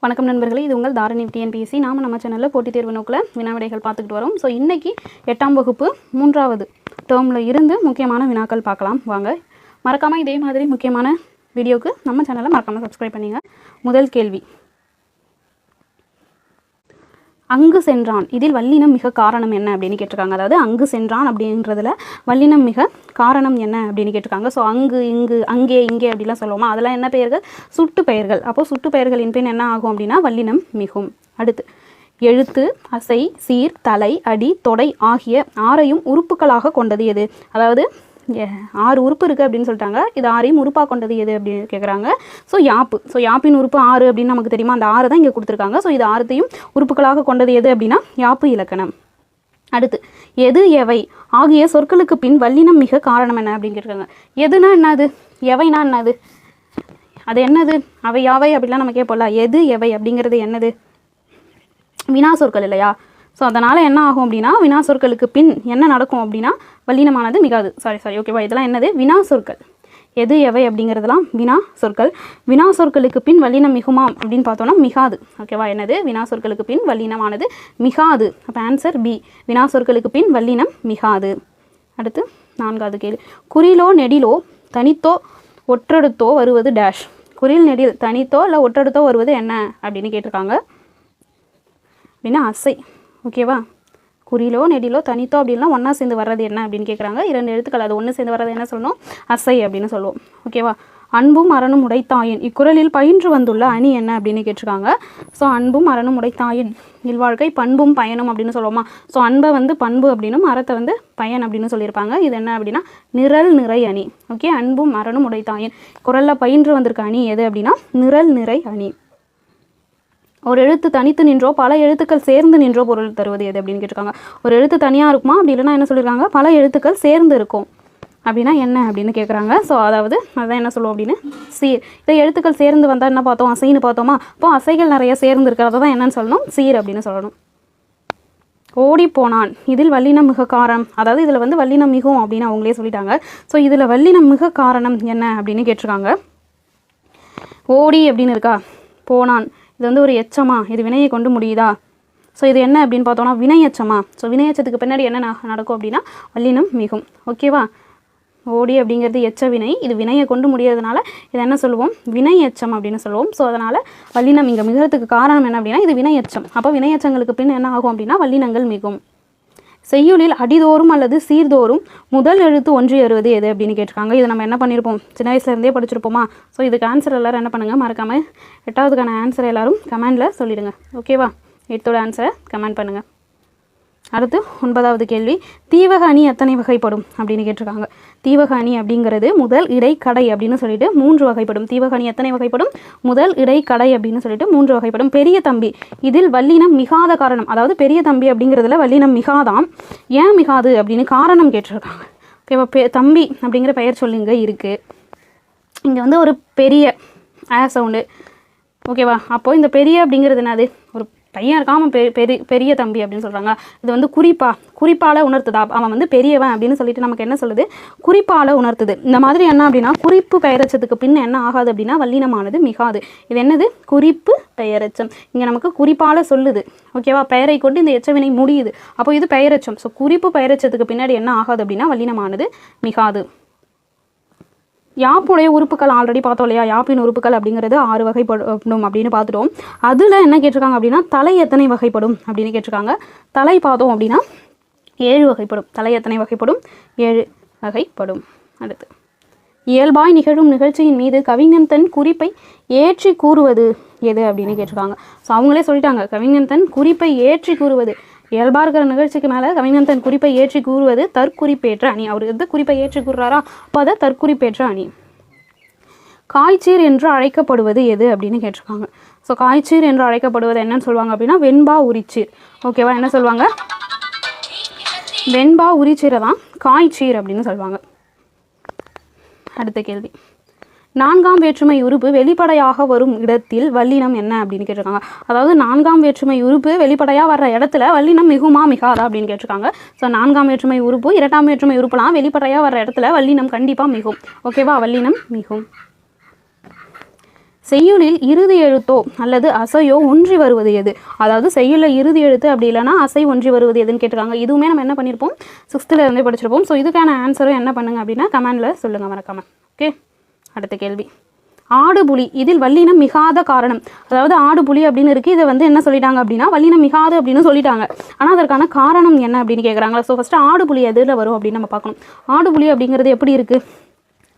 வணக்கம் நண்பர்களே, இது உங்கள் தாரணி டிஎன்பிஎஸ்சி. நம்ம சேனலில் போட்டித் தேர்வு நோக்கில் வினாவிடைகள் பார்த்துக்கிட்டு வரோம். ஸோ இன்றைக்கி 8ஆம் வகுப்பு 3வது டேர்மில் இருந்து முக்கியமான வினாக்கள் பார்க்கலாம் வாங்க. மறக்காமல் இதே மாதிரி முக்கியமான வீடியோவுக்கு நம்ம சேனலை மறக்காமல் சப்ஸ்கிரைப் பண்ணிங்க. முதல் கேள்வி, அங்கு சென்றான் இதில் வல்லினம் மிக காரணம் என்ன அப்படின்னு கேட்டிருக்காங்க. அதாவது அங்கு சென்றான் அப்படின்றதுல வல்லினம் மிக காரணம் என்ன அப்படின்னு கேட்டிருக்காங்க. ஸோ அங்கு, இங்கு, அங்கே, இங்கே அப்படிலாம் சொல்லுவோமா, அதெல்லாம் என்ன பெயர்கள்? சுட்டு பெயர்கள். அப்போது சுட்டு பெயர்களின் பின் என்ன ஆகும் அப்படின்னா வல்லினம் மிகும். அடுத்து, எழுத்து, அசை, சீர், தலை, அடி, தொடை ஆகிய 6ஐயும் உறுப்புகளாக கொண்டது எது? அதாவது 6 உறுப்பு இருக்குது அப்படின்னு சொல்லிட்டாங்க. இது 6ஐயும் உறுப்பாக கொண்டது எது அப்படின்னு கேட்குறாங்க. ஸோ யாப்பு. ஸோ யாப்பின் உறுப்பு 6 அப்படின்னு நமக்கு தெரியுமா, அந்த 6 தான் இங்கே கொடுத்துருக்காங்க. ஸோ இது 6ஐயும் உறுப்புகளாக கொண்டது எது அப்படின்னா யாப்பு இலக்கணம். அடுத்து, எது, எவை ஆகிய சொற்களுக்கு பின் வல்லினம் மிக காரணம் என்ன அப்படின்னு கேட்டிருக்காங்க. எதுனா என்னது, எவைனா என்னது, அது என்னது, அவை யாவை அப்படிலாம் நம்ம கேட்போம்ல. எது, எவை அப்படிங்கிறது என்னது? வினா சொற்கள் இல்லையா? ஸோ அதனால் என்ன ஆகும் அப்படின்னா வினா சொற்களுக்கு பின் என்ன நடக்கும் அப்படின்னா வல்லினமானது மிகாது. சாரி ஓகேவா, இதெல்லாம் என்னது? வினா சொற்கள். எது, எவை அப்படிங்கிறதுலாம் வினா சொற்கள். வினா சொற்களுக்கு பின் வல்லினம் மிகுமா அப்படின்னு பார்த்தோன்னா மிகாது. ஓகேவா, என்னது? வினா சொற்களுக்கு பின் வல்லினமானது மிகாது. அப்போ ஆன்சர் பி, வினா சொற்களுக்கு பின் வல்லினம் மிகாது. அடுத்து 4வது கேள்வி, குறிலோ நெடிலோ தனித்தோ ஒற்றெடுத்தோ வருவது டேஷ். குறில், நெடில் தனித்தோ இல்லை ஒற்றெடுத்தோ வருவது என்ன அப்படின்னு கேட்டிருக்காங்க அப்படின்னா அசை. ஓகேவா, குறிலோ நெடிலோ தனித்தோ அப்படின்னா ஒன்றா சேர்ந்து வர்றது என்ன அப்படின்னு கேட்குறாங்க. 2 எழுத்துக்கள், அது ஒன்று சேர்ந்து வர்றது என்ன சொல்லணும்? அசை அப்படின்னு சொல்லுவோம். ஓகேவா, அன்பும் அறனும் உடைத்தாயின் இக்குறளில் பயின்று வந்துள்ள அணி என்ன அப்படின்னு கேட்டிருக்காங்க. ஸோ அன்பும் அறனும் உடைத்தாயின் இல்வாழ்க்கை பண்பும் பயனும் அப்படின்னு சொல்லுவோமா. ஸோ அன்பை வந்து பண்பு அப்படின்னும் அறத்தை வந்து பயன் அப்படின்னு சொல்லியிருப்பாங்க. இது என்ன அப்படின்னா நிரல் நிறை அணி. ஓகே, அன்பும் அறனும் உடைத்தாயின் குறளில் பயின்று வந்திருக்க அணி எது அப்படின்னா நிரல் நிறை அணி. ஒரு எழுத்து தனித்து நின்றோ பல எழுத்துக்கள் சேர்ந்து நின்றோ பொருள் தருவது எது அப்படின்னு கேட்டிருக்காங்க. ஒரு எழுத்து தனியாக இருக்குமா, அப்படி இல்லைன்னா என்ன சொல்லியிருக்காங்க, பல எழுத்துக்கள் சேர்ந்து இருக்கும் அப்படின்னா என்ன அப்படின்னு கேட்குறாங்க. ஸோ அதாவது அதான் என்ன சொல்லுவோம் அப்படின்னு சீர். இதை எழுத்துக்கள் சேர்ந்து வந்தால் என்ன பார்த்தோம்? அசைன்னு பார்த்தோமா. அப்போ அசைகள் நிறைய சேர்ந்து இருக்கிறத தான் என்னன்னு சொல்லணும்? சீர் அப்படின்னு சொல்லணும். ஓடி போனான் இதில் வல்லினம் மிக காரணம். அதாவது இதில் வந்து வல்லினம் மிகும் அப்படின்னு அவங்களே சொல்லிட்டாங்க. ஸோ இதில் வல்லினம் மிக காரணம் என்ன அப்படின்னு கேட்டிருக்காங்க. ஓடி அப்படின்னு இருக்கா, போனான் இது வந்து ஒரு எச்சமா, இது வினையை கொண்டு முடியுதா. ஸோ இது என்ன அப்படின்னு பார்த்தோன்னா வினையச்சமா. ஸோ வினையச்சத்துக்கு பின்னாடி என்ன நடக்கும் அப்படின்னா வல்லினம் மிகும். ஓகேவா, ஓடி அப்படிங்கிறது எச்ச வினை, இது வினையை கொண்டு முடியறதுனால இது என்ன சொல்லுவோம்? வினையச்சம் அப்படின்னு சொல்லுவோம். ஸோ அதனால் வல்லினம் இங்கே மிகிறதுக்கு காரணம் என்ன அப்படின்னா இது வினையச்சம். அப்போ வினையச்சங்களுக்கு பின் என்ன ஆகும் அப்படின்னா வல்லினங்கள் மிகும். செய்யுளில் அடிதோறும் அல்லது சீர்தோறும் முதல் எழுத்து ஒன்றி வருவது எது அப்படின்னு கேட்டிருக்காங்க. இதை நம்ம என்ன பண்ணியிருப்போம்? சின்ன வயசுலேருந்தே படிச்சிருப்போமா. ஸோ இதுக்கு ஆன்சர் எல்லோரும் என்ன பண்ணுங்கள், மறக்காமல் 8வதுக்கான ஆன்சரை எல்லோரும் கமெண்டில் சொல்லிவிடுங்க. ஓகேவா, 8th ஆன்சரை கமெண்ட் பண்ணுங்கள். அடுத்து 9வது கேள்வி, தீவக அணி எத்தனை வகைப்படும் அப்படின்னு கேட்டிருக்காங்க. தீவக அணி அப்படிங்கிறது முதல் இடை கடை அப்படின்னு சொல்லிட்டு 3 வகைப்படும். தீவக அணி எத்தனை வகைப்படும்? முதல் இடை கடை அப்படின்னு சொல்லிட்டு 3 வகைப்படும். பெரிய தம்பி இதில் வல்லினம் மிகாத காரணம். அதாவது பெரிய தம்பி அப்படிங்கிறதுல வல்லினம் மிகாதாம். ஏன் மிகாது அப்படின்னு காரணம் கேட்டிருக்காங்க. ஓகேவா, தம்பி அப்படிங்கிற பெயர் சொல்லுங்க இருக்குது. இங்கே வந்து ஒரு பெரிய சவுண்டு. ஓகேவா, அப்போது இந்த பெரிய அப்படிங்கிறது என்னது? ஒரு பையன் இருக்காமல் பெரிய தம்பி அப்படின்னு சொல்கிறாங்க. இது வந்து குறிப்பால் உணர்த்துதா, அவன் வந்து பெரியவன் அப்படின்னு சொல்லிட்டு நமக்கு என்ன சொல்லுது? குறிப்பால் உணர்த்துது. இந்த மாதிரி என்ன அப்படின்னா குறிப்பு பெயரச்சத்துக்கு பின் என்ன ஆகாது அப்படின்னா வல்லினமானது மிகாது. இது என்னது? குறிப்பு பெயரச்சம். இங்கே நமக்கு குறிப்பால் சொல்லுது. ஓகேவா, பெயரை கொண்டு இந்த எச்சவினை முடியுது. அப்போ இது பெயரச்சம். ஸோ குறிப்பு பெயரச்சத்துக்கு பின்னாடி என்ன ஆகாது அப்படின்னா வல்லினமானது மிகாது. யாப்புடைய உறுப்புகள் ஆல்ரெடி பார்த்தோம் இல்லையா. யாப்பின் உறுப்புகள் அப்படிங்கிறது 6 வகைப்படும் அப்படின்னு பார்த்துட்டோம். அதில் என்ன கேட்டிருக்காங்க அப்படின்னா தலை எத்தனை வகைப்படும் அப்படின்னு கேட்டிருக்காங்க. தலை பார்த்தோம் அப்படின்னா 7 வகைப்படும். தலை எத்தனை வகைப்படும்? 7 வகைப்படும். அடுத்து, இயல்பாய் நிகழும் நிகழ்ச்சியின் மீது கவிஞன் தன் குறிப்பை ஏற்றி கூறுவது எது அப்படின்னு கேட்டிருக்காங்க. ஸோ அவங்களே சொல்லிட்டாங்க, கவிஞன் தன் குறிப்பை ஏற்றி கூறுவது. இயல்பாக இருக்கிற நிகழ்ச்சிக்கு மேலே கவிஞன் தன் குறிப்பை ஏற்றி கூறுவது தற்குறிப்பேற்ற அணி. அவர் எது குறிப்பை ஏற்றி கூறுறாரா, அப்போ அதை தற்குறிப்பேற்ற அணி. காய்ச்சீர் என்று அழைக்கப்படுவது எது அப்படின்னு கேட்டிருக்காங்க. ஸோ காய்ச்சீர் என்று அழைக்கப்படுவது என்னன்னு சொல்லுவாங்க அப்படின்னா வெண்பா உரிச்சீர். ஓகேவா, என்ன சொல்லுவாங்க? வெண்பா உரிச்சீரை தான் காய்ச்சீர் அப்படின்னு சொல்லுவாங்க. அடுத்த கேள்வி, 4ஆம் வேற்றுமை உறுப்பு வெளிப்படையாக வரும் இடத்தில் வல்லினம் என்ன அப்படின்னு கேட்டிருக்காங்க. அதாவது 4ஆம் வேற்றுமை உறுப்பு வெளிப்படையாக வர்ற இடத்துல வல்லினம் மிகுமா மிகாதா அப்படின்னு கேட்டிருக்காங்க. ஸோ 4ஆம் வேற்றுமை உறுப்பு 2ஆம் வேற்றுமை உறுப்புலாம் வெளிப்படையாக வர்ற இடத்துல வல்லினம் கண்டிப்பாக மிகும். ஓகேவா, வல்லினம் மிகும். செய்யுளில் இறுதி எழுத்தோ அல்லது அசையோ ஒன்றி வருவது எது? அதாவது செய்யுளில் இறுதி எழுத்து அப்படி இல்லைனா அசை ஒன்றி வருவது எதுன்னு கேட்டிருக்காங்க. இதுவுமே நம்ம என்ன பண்ணியிருப்போம், 6th இருந்தே படிச்சிருப்போம். ஸோ இதுக்கான ஆன்சரும் என்ன பண்ணுங்க அப்படின்னா கமெண்டில் சொல்லுங்கள் மறக்காமல். ஓகே, அடுத்த கேள்வி. ஆடுபுலி இதில் வல்லினம் மிகாத காரணம். அதாவது ஆடுபுலி அப்படின்னு இருக்குது, இதை வந்து என்ன சொல்லிட்டாங்க அப்படின்னா வல்லினம் மிகாது அப்படின்னு சொல்லிட்டாங்க. ஆனால் அதற்கான காரணம் என்ன அப்படின்னு கேட்குறாங்களா. ஸோ ஃபஸ்ட்டு ஆடுபுலி எதில் வரும் அப்படின்னு நம்ம பார்க்கணும். ஆடுபுலி அப்படிங்கிறது எப்படி இருக்குது,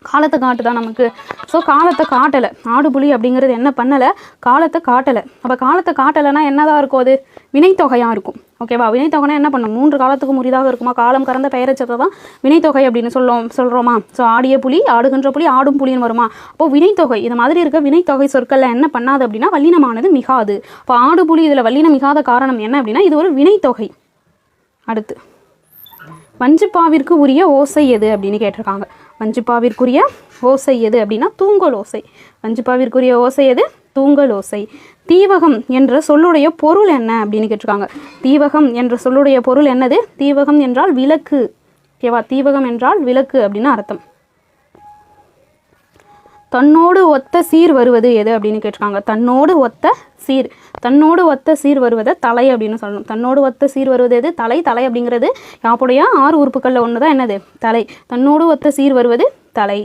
காலத்தை காட்டுதான் நமக்கு. ஸோ காலத்தை காட்டலை, ஆடுபுலி அப்படிங்கிறது என்ன பண்ணலை, காலத்தை காட்டலை. அப்போ காலத்தை காட்டலைன்னா என்னதான் இருக்கும், அது வினைத்தொகையாக இருக்கும். ஓகேவா, வினைத்தொகைனா என்ன பண்ணும், 3 காலத்துக்கு உரிதாக இருக்குமா, காலம் கறந்த பெயரச்சத்தை தான் வினைத்தொகை அப்படின்னு சொல்கிறோமா. ஸோ ஆடிய புலி, ஆடுகின்ற புலி, ஆடும் புலின்னு வருமா. அப்போது வினைத்தொகை இது மாதிரி இருக்க வினைத்தொகை சொற்களில் என்ன பண்ணாது அப்படின்னா வல்லினமானது மிகாது. இப்போ ஆடுபுலி இதில் வல்லினம் மிகாத காரணம் என்ன அப்படின்னா இது ஒரு வினைத்தொகை. அடுத்து, வஞ்சிப்பாவிற்கு உரிய ஓசை எது அப்படின்னு கேட்டிருக்காங்க. வஞ்சிப்பாவிற்குரிய ஓசை எது அப்படின்னா தூங்கல் ஓசை. வஞ்சிப்பாவிற்குரிய ஓசை எது, தூங்கல் ஓசை. தீவகம் என்ற சொல்லுடைய பொருள் என்ன அப்படின்னு கேட்டிருக்காங்க. தீவகம் என்ற சொல்லுடைய பொருள் என்னது, தீவகம் என்றால் விளக்கு. ஓகேவா, தீவகம் என்றால் விளக்கு அப்படின்னு அர்த்தம். தன்னோடு ஒத்த சீர் வருவது எது அப்படின்னு கேட்டிருக்காங்க. தன்னோடு ஒத்த சீர், தன்னோடு ஒத்த சீர் வருவதை தலை அப்படின்னு சொல்லணும். தன்னோடு ஒத்த சீர் வருவது எது, தலை. தலை அப்படிங்கிறது யாப்புடைய 6 உறுப்புகளில் ஒன்று தான் என்னது, தலை. தன்னோடு ஒத்த சீர் வருவது தலை.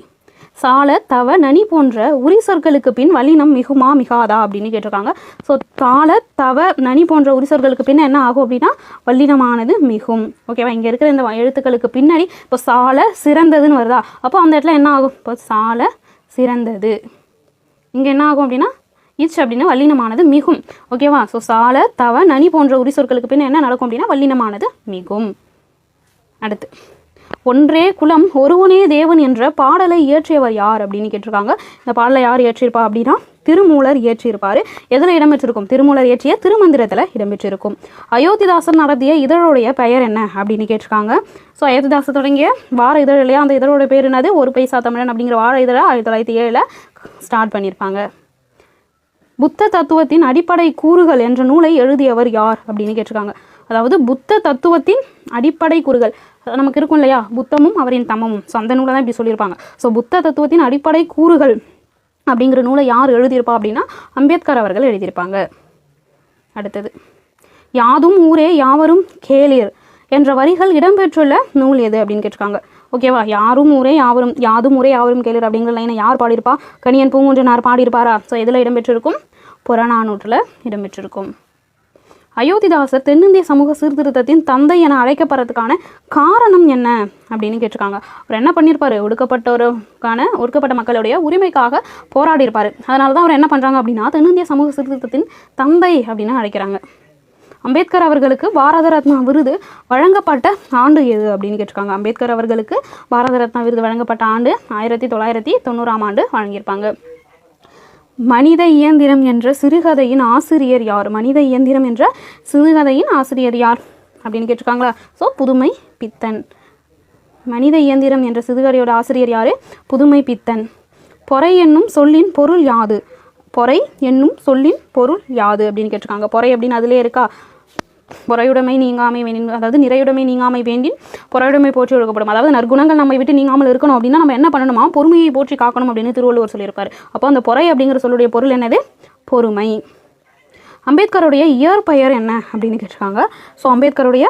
சால, தவ, நனி போன்ற உரி சொற்களுக்கு பின் வல்லினம் மிகுமா மிகாதா அப்படின்னு கேட்டிருக்காங்க. ஸோ தால, தவ, நனி போன்ற உரி சொற்களுக்கு பின்ன என்ன ஆகும் அப்படின்னா வல்லினமானது மிகும். ஓகேவா, இங்கே இருக்கிற இந்த எழுத்துக்களுக்கு பின்னாடி இப்போ சால சிறந்ததுன்னு வருதா, அப்போ அந்த இடத்துல என்ன ஆகும், இப்போ சால சிறந்தது. இங்கே என்ன ஆகும் அப்படின்னா இச் அப்படின்னா வல்லினமானது மிகும். ஓகேவா, ஸோ சால, தவ, நனி போன்ற உரி சொற்களுக்கு பின்ன என்ன நடக்கும் அப்படின்னா வல்லினமானது மிகும். அடுத்து, ஒன்றே குலம் ஒருவனே தேவன் என்ற பாடலை இயற்றியவர் யார் அப்படின்னு கேட்டிருக்காங்க. இந்த பாடலை யார் இயற்றியிருப்பா அப்படின்னா திருமூலர் இயற்றியிருப்பார். எதில் இடம்பெற்றிருக்கும், திருமூலர் இயற்றிய திருமந்திரத்தில் இடம்பெற்றிருக்கும். அயோத்திதாசர் நடத்திய இதழுடைய பெயர் என்ன அப்படின்னு கேட்டிருக்காங்க. ஸோ அயோத்திதாசர் தொடங்கிய வார இதழ் இல்லையா, அந்த இதழோட பேர் என்னது, ஒரு பைசா தமிழன் அப்படிங்கிற வார இதழை 1907 ஸ்டார்ட் பண்ணியிருப்பாங்க. புத்த தத்துவத்தின் அடிப்படை கூறுகள் என்ற நூலை எழுதியவர் யார் அப்படின்னு கேட்டிருக்காங்க. அதாவது புத்த தத்துவத்தின் அடிப்படை கூறுகள் நமக்கு இருக்கும் இல்லையா, புத்தமும் அவரின் தம்மமும். ஸோ அந்த நூலை தான் இப்படி சொல்லியிருப்பாங்க. ஸோ புத்த தத்துவத்தின் அடிப்படை கூறுகள் அப்படிங்கிற நூலை யார் எழுதியிருப்பா அப்படின்னா அம்பேத்கர் அவர்கள் எழுதியிருப்பாங்க. அடுத்தது, யாதும் ஊரே யாவரும் கேளீர் என்ற வரிகள் இடம்பெற்றுள்ள நூல் எது அப்படின்னு கேட்டிருக்காங்க. ஓகேவா, யாரும் ஊரே யாவரும், யாதும் ஊரே யாவரும் கேளீர் அப்படிங்கிற லைனை யார் பாடியிருப்பா, கணியன் பூங்குன்றனார் பாடியிருப்பாரா. ஸோ எதில் இடம்பெற்றிருக்கும், புறநானூற்றில் இடம்பெற்றிருக்கும். அயோத்திதாசர் தென்னிந்திய சமூக சீர்திருத்தத்தின் தந்தை என அழைக்கப்படுறதுக்கான காரணம் என்ன அப்படின்னு கேட்டிருக்காங்க. அவர் என்ன பண்ணியிருப்பார், ஒடுக்கப்பட்ட மக்களுடைய உரிமைக்காக போராடி இருப்பார். அதனால தான் அவர் என்ன பண்ணுறாங்க அப்படின்னா தென்னிந்திய சமூக சீர்திருத்தத்தின் தந்தை அப்படின்னு அழைக்கிறாங்க. அம்பேத்கர் அவர்களுக்கு பாரத ரத்னா விருது வழங்கப்பட்ட ஆண்டு எது அப்படின்னு கேட்டிருக்காங்க. அம்பேத்கர் அவர்களுக்கு பாரத ரத்னா விருது வழங்கப்பட்ட ஆண்டு 1990ஆம் ஆண்டு வழங்கியிருப்பாங்க. மனித இயந்திரம் என்ற சிறுகதையின் ஆசிரியர் யார்? மனித இயந்திரம் என்ற சிறுகதையின் ஆசிரியர் யார் அப்படின்னு கேட்டிருக்காங்களா. ஸோ புதுமை பித்தன். மனித இயந்திரம் என்ற சிறுகதையோட ஆசிரியர் யார்? புதுமை பித்தன். பொறை என்னும் சொல்லின் பொருள் யாது? பொறை என்னும் சொல்லின் பொருள் யாது அப்படின்னு கேட்டிருக்காங்க. பொறை அப்படின்னு அதிலே இருக்கா, பொறையுடைமை நீங்காமை வேண்டின், அதாவது நிறையுடைமை நீங்காமை வேண்டின் பொறையுடைமை போற்றி ஒழுக்கப்படும். அதாவது நற்குணங்கள் நம்ம விட்டு நீங்காமல் இருக்கணும் அப்படின்னா நம்ம என்ன பண்ணணுமா, பொறுமையை போற்றி காக்கணும் அப்படின்னு திருவள்ளுவர் சொல்லியிருப்பார். அப்போ அந்த பொறை அப்படிங்கிற சொல்லுடைய பொருள் என்னது, பொறுமை. அம்பேத்கருடைய இயற்பெயர் என்ன அப்படின்னு கேட்டிருக்காங்க. ஸோ அம்பேத்கருடைய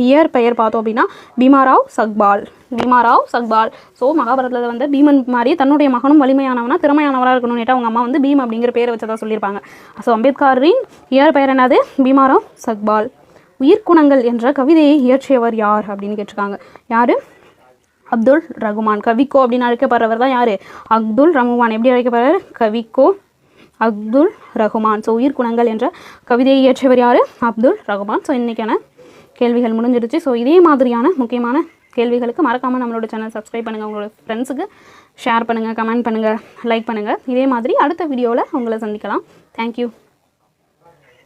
இயற்பெயர் பார்த்தோம் அப்படின்னா பீமாராவ் சக்பால். பீமாராவ் சக்பால். ஸோ மகாபாரதத்தில் வந்து பீமன் மாதிரி தன்னுடைய மகனும் வலிமையானவனா திறமையானவராக இருக்கணும்னு கேட்டால் அவங்க அம்மா வந்து பீம் அப்படிங்கிற பேரை வச்சதா சொல்லியிருப்பாங்க. ஸோ அம்பேத்கரின் இயற்பெயர் என்னது, பீமாராவ் சக்பால். உயிர்குணங்கள் என்ற கவிதையை இயற்றியவர் யார் அப்படின்னு கேட்டிருக்காங்க. யார்? அப்துல் ரகுமான். கவிக்கோ அப்படின்னு அழைக்கப்படுறவர் தான் யார்? அப்துல் ரகுமான். எப்படி அழைக்கப்படுறார்? கவிக்கோ அப்துல் ரகுமான். ஸோ உயிர்குணங்கள் என்ற கவிதையை இயற்றியவர் யார்? அப்துல் ரகுமான். ஸோ இன்றைக்கான கேள்விகள் முடிஞ்சிருச்சு. ஸோ இதே மாதிரியான முக்கியமான கேள்விகளுக்கு மறக்காமல் நம்மளோட சேனல் சப்ஸ்கிரைப் பண்ணுங்கள், உங்களோட ஃப்ரெண்ட்ஸுக்கு ஷேர் பண்ணுங்கள், கமெண்ட் பண்ணுங்கள், லைக் பண்ணுங்கள். இதே மாதிரி அடுத்த வீடியோவில் உங்களை சந்திக்கலாம். தேங்க்யூ.